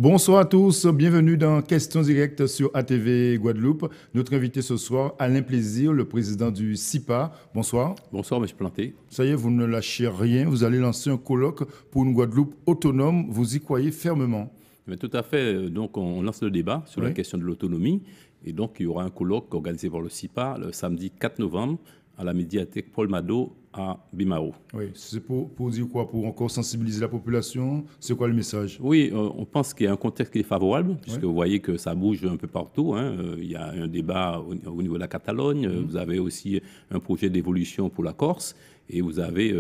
Bonsoir à tous, bienvenue dans Questions directes sur ATV Guadeloupe. Notre invité ce soir, Alain Plaisir, le président du CIPA. Bonsoir. Bonsoir, M. Planté. Ça y est, vous ne lâchez rien, vous allez lancer un colloque pour une Guadeloupe autonome, vous y croyez fermement? Mais tout à fait, donc on lance le débat sur la question de l'autonomie. Et donc il y aura un colloque organisé par le CIPA le samedi 4 novembre à la médiathèque Paul Mado à Bimao. Oui, c'est pour dire quoi? Pour encore sensibiliser la population? C'est quoi le message? Oui, on pense qu'il y a un contexte qui est favorable, puisque vous voyez que ça bouge un peu partout. Il y a un débat au niveau de la Catalogne, vous avez aussi un projet d'évolution pour la Corse, et vous avez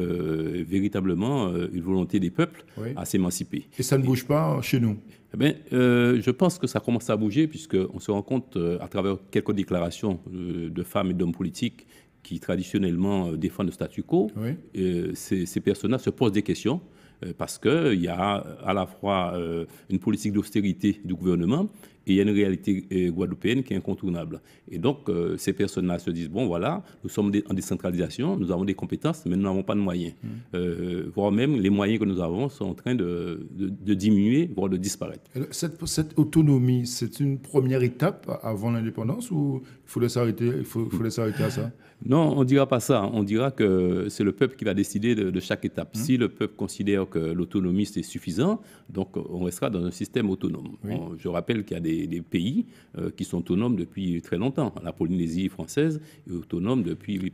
véritablement une volonté des peuples à s'émanciper. Et ça ne bouge pas chez nous? Eh bien, je pense que ça commence à bouger, puisqu'on se rend compte, à travers quelques déclarations de femmes et d'hommes politiques qui traditionnellement défendent le statu quo, ces personnes-là se posent des questions parce qu'il y a à la fois une politique d'austérité du gouvernement et il y a une réalité guadeloupéenne qui est incontournable. Et donc, ces personnes-là se disent, bon voilà, nous sommes en décentralisation, nous avons des compétences, mais nous n'avons pas de moyens. Voire même, les moyens que nous avons sont en train de diminuer, voire de disparaître. Cette autonomie, c'est une première étape avant l'indépendance ou il faudrait s'arrêter à ça? Non, on ne dira pas ça. On dira que c'est le peuple qui va décider de chaque étape. Si le peuple considère que l'autonomie, c'est suffisant, donc on restera dans un système autonome. Je rappelle qu'il y a des pays qui sont autonomes depuis très longtemps. La Polynésie française est autonome depuis...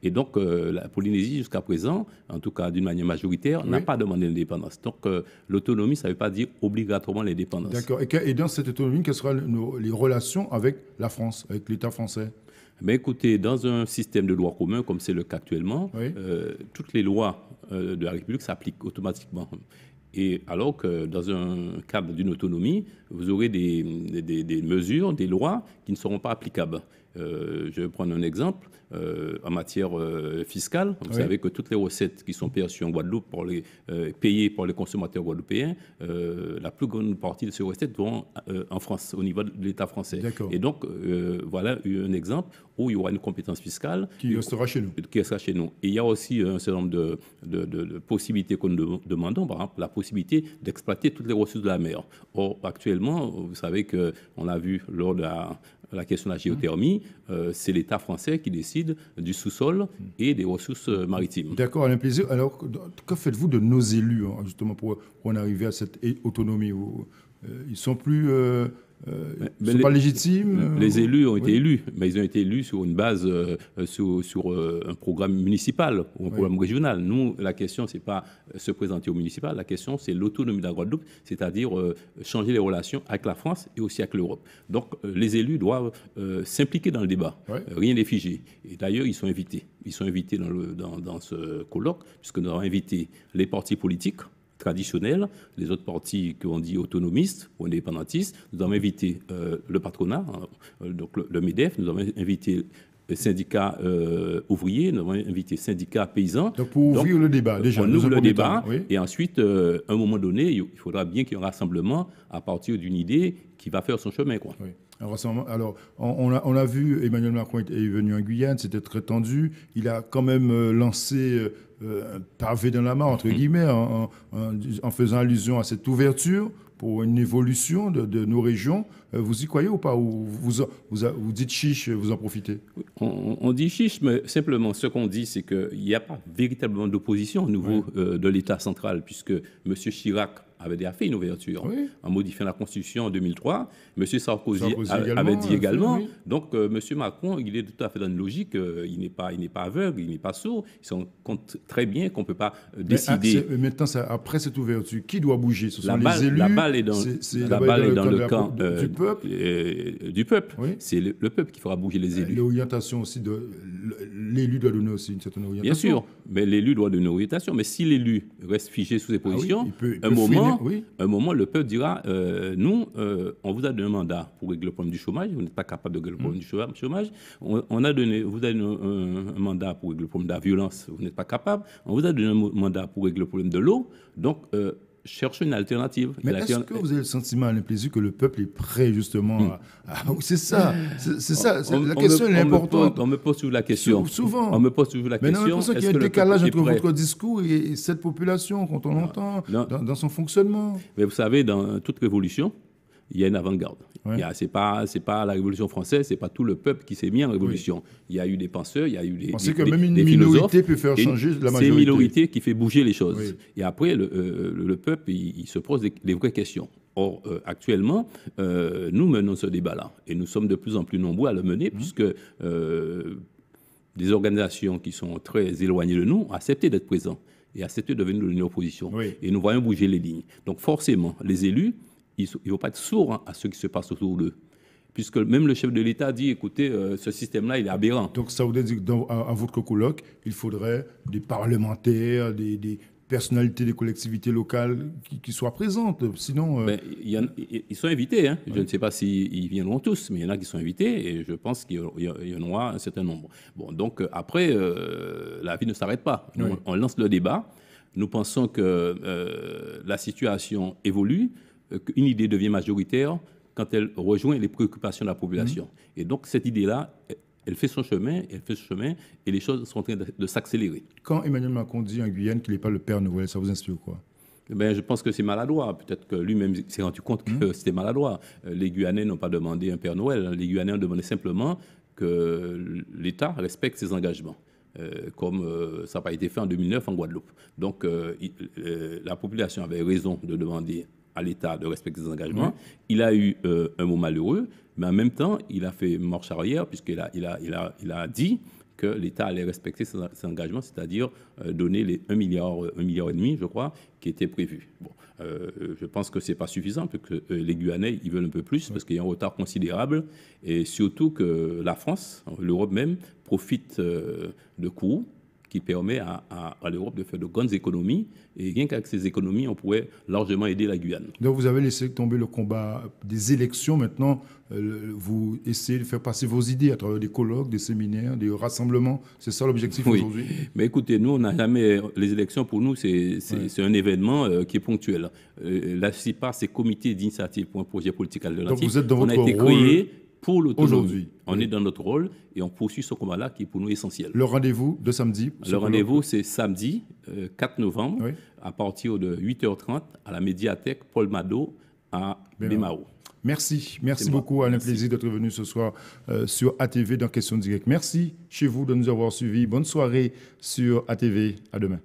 Et donc, la Polynésie, jusqu'à présent, en tout cas d'une manière majoritaire, n'a pas demandé l'indépendance. Donc, l'autonomie, ça ne veut pas dire obligatoirement l'indépendance. D'accord. Et dans cette autonomie, quelles seront les relations avec la France, avec l'État français? Mais écoutez, dans un système de droit commun, comme c'est le cas actuellement, toutes les lois de la République s'appliquent automatiquement. Et alors que dans un cadre d'une autonomie, vous aurez des mesures, des lois qui ne seront pas applicables. Je vais prendre un exemple. En matière fiscale, vous savez que toutes les recettes qui sont perçues en Guadeloupe, payées par les consommateurs guadeloupéens, la plus grande partie de ces recettes vont en France, au niveau de l'État français. Et donc, voilà un exemple où il y aura une compétence fiscale qui restera chez nous. Et il y a aussi un certain nombre de possibilités que nous demandons, par exemple la possibilité d'exploiter toutes les ressources de la mer. Or, actuellement, vous savez qu'on a vu lors de la question de la géothermie, c'est l'État français qui décide du sous-sol et des ressources maritimes. D'accord, Alain Plaisir. Alors, que faites-vous de nos élus, justement, pour en arriver à cette autonomie? Ils sont plus... ils sont pas légitimes? Les élus ont été élus, mais ils ont été élus sur une base, sur un programme municipal ou un programme régional. Nous, la question, ce n'est pas se présenter au municipal, la question, c'est l'autonomie de la Guadeloupe, c'est-à-dire changer les relations avec la France et aussi avec l'Europe. Donc, les élus doivent s'impliquer dans le débat. Rien n'est figé. Et d'ailleurs, ils sont invités. Ils sont invités dans ce colloque, puisque nous avons invité les partis politiques traditionnels, les autres partis qu'on dit autonomistes ou indépendantistes. Nous avons invité le patronat, donc le MEDEF, nous avons invité les syndicats ouvriers, nous avons invité les syndicats paysans. Donc pour ouvrir le débat, déjà. On ouvre le débat, et ensuite, à un moment donné, il faudra bien qu'il y ait un rassemblement à partir d'une idée qui va faire son chemin, quoi. Alors, on a vu Emmanuel Macron est venu en Guyane, c'était très tendu. Il a quand même lancé un pavé dans la mare, entre guillemets, en faisant allusion à cette ouverture pour une évolution de nos régions. Vous y croyez ou pas? Ou vous dites chiche, vous en profitez? On dit chiche, mais simplement, ce qu'on dit, c'est qu'il n'y a pas véritablement d'opposition au niveau de l'État central, puisque M. Chirac avait déjà fait une ouverture en modifiant la Constitution en 2003. M. Sarkozy avait dit également. Donc, M. Macron, il est tout à fait dans une logique. Il n'est pas aveugle, il n'est pas sourd. Il se rend compte très bien qu'on ne peut pas décider. Maintenant, après cette ouverture, qui doit bouger? Ce sont les élus. La balle est dans le camp du peuple. C'est le peuple qui fera bouger les élus. L'orientation aussi, l'élu doit donner aussi une certaine orientation. Bien sûr, mais l'élu doit donner une orientation. Mais si l'élu reste figé sous ses positions, un moment, le peuple dira nous, on vous a donné un mandat pour régler le problème du chômage, vous n'êtes pas capable de régler le problème du chômage. On vous a donné un mandat pour régler le problème de la violence, vous n'êtes pas capable. On vous a donné un mandat pour régler le problème de l'eau. Donc, cherche une alternative. Mais est-ce que vous avez le sentiment, Alain Plaisir, que le peuple est prêt justement c'est ça, la question est importante. On me pose toujours la question. Souvent. On me pose toujours la question. Mais on a l'impression qu'il y a un décalage entre votre discours et cette population, quand on l'entend, dans son fonctionnement. Mais vous savez, dans toute révolution, il y a une avant-garde. Ouais. C'est pas la Révolution française, c'est pas tout le peuple qui s'est mis en révolution. Oui. Il y a eu des penseurs, il y a eu des philosophes. Que même une minorité peut faire changer la majorité. C'est une minorité qui fait bouger les choses. Oui. Et après, le peuple, il se pose des vraies questions. Or, actuellement, nous menons ce débat-là. Et nous sommes de plus en plus nombreux à le mener, puisque des organisations qui sont très éloignées de nous ont accepté d'être présents et accepté de venir de l'opposition. Oui. Et nous voyons bouger les lignes. Donc, forcément, les élus, ils ne vont pas être sourds à ce qui se passe autour d'eux. Puisque même le chef de l'État dit, écoutez, ce système-là, il est aberrant. Donc ça voudrait dire qu'à votre colloque, il faudrait des parlementaires, des personnalités des collectivités locales qui soient présentes. Sinon... ils sont invités. Hein. Oui. Je ne sais pas s'ils viendront tous, mais il y en a qui sont invités et je pense qu'il y en aura un certain nombre. Bon, donc après, la vie ne s'arrête pas. Oui. On lance le débat. Nous pensons que la situation évolue, qu'une idée devient majoritaire quand elle rejoint les préoccupations de la population. Et donc, cette idée-là, elle fait son chemin, et les choses sont en train de s'accélérer. Quand Emmanuel Macron dit en Guyane qu'il n'est pas le Père Noël, ça vous inspire quoi? Je pense que c'est maladroit. Peut-être que lui-même s'est rendu compte que c'était maladroit. Les Guyanais n'ont pas demandé un Père Noël. Les Guyanais ont demandé simplement que l'État respecte ses engagements. Comme ça n'a pas été fait en 2009 en Guadeloupe. Donc, la population avait raison de demander à l'État de respecter ses engagements. Il a eu un mot malheureux, mais en même temps, il a fait marche arrière puisqu'il a dit que l'État allait respecter ses engagements, c'est-à-dire donner les 1,5 milliard, je crois, qui était prévu. Bon, je pense que ce n'est pas suffisant, parce que les Guyanais, ils veulent un peu plus, parce qu'il y a un retard considérable, et surtout que la France, l'Europe même, profite de coûts qui permet à l'Europe de faire de grandes économies. Et rien qu'avec ces économies, on pourrait largement aider la Guyane. Donc vous avez laissé tomber le combat des élections. Maintenant, vous essayez de faire passer vos idées à travers des colloques, des séminaires, des rassemblements. C'est ça l'objectif aujourd'hui? Mais écoutez, nous, on n'a jamais... Les élections, pour nous, c'est un événement qui est ponctuel. La CIPA, c'est Comité d'initiative pour un projet politique alternatif. Donc vous êtes dans votre rôle... On a été créé pour l'autonomie. Aujourd'hui. On est dans notre rôle et on poursuit ce combat-là qui est pour nous essentiel. Le rendez-vous de samedi? Le rendez-vous, c'est samedi 4 novembre, à partir de 8h30 à la médiathèque Paul Mado à Bémao. Merci beaucoup, Alain Plaisir, d'être venu ce soir sur ATV dans Question Directe. Merci chez vous de nous avoir suivis. Bonne soirée sur ATV. À demain.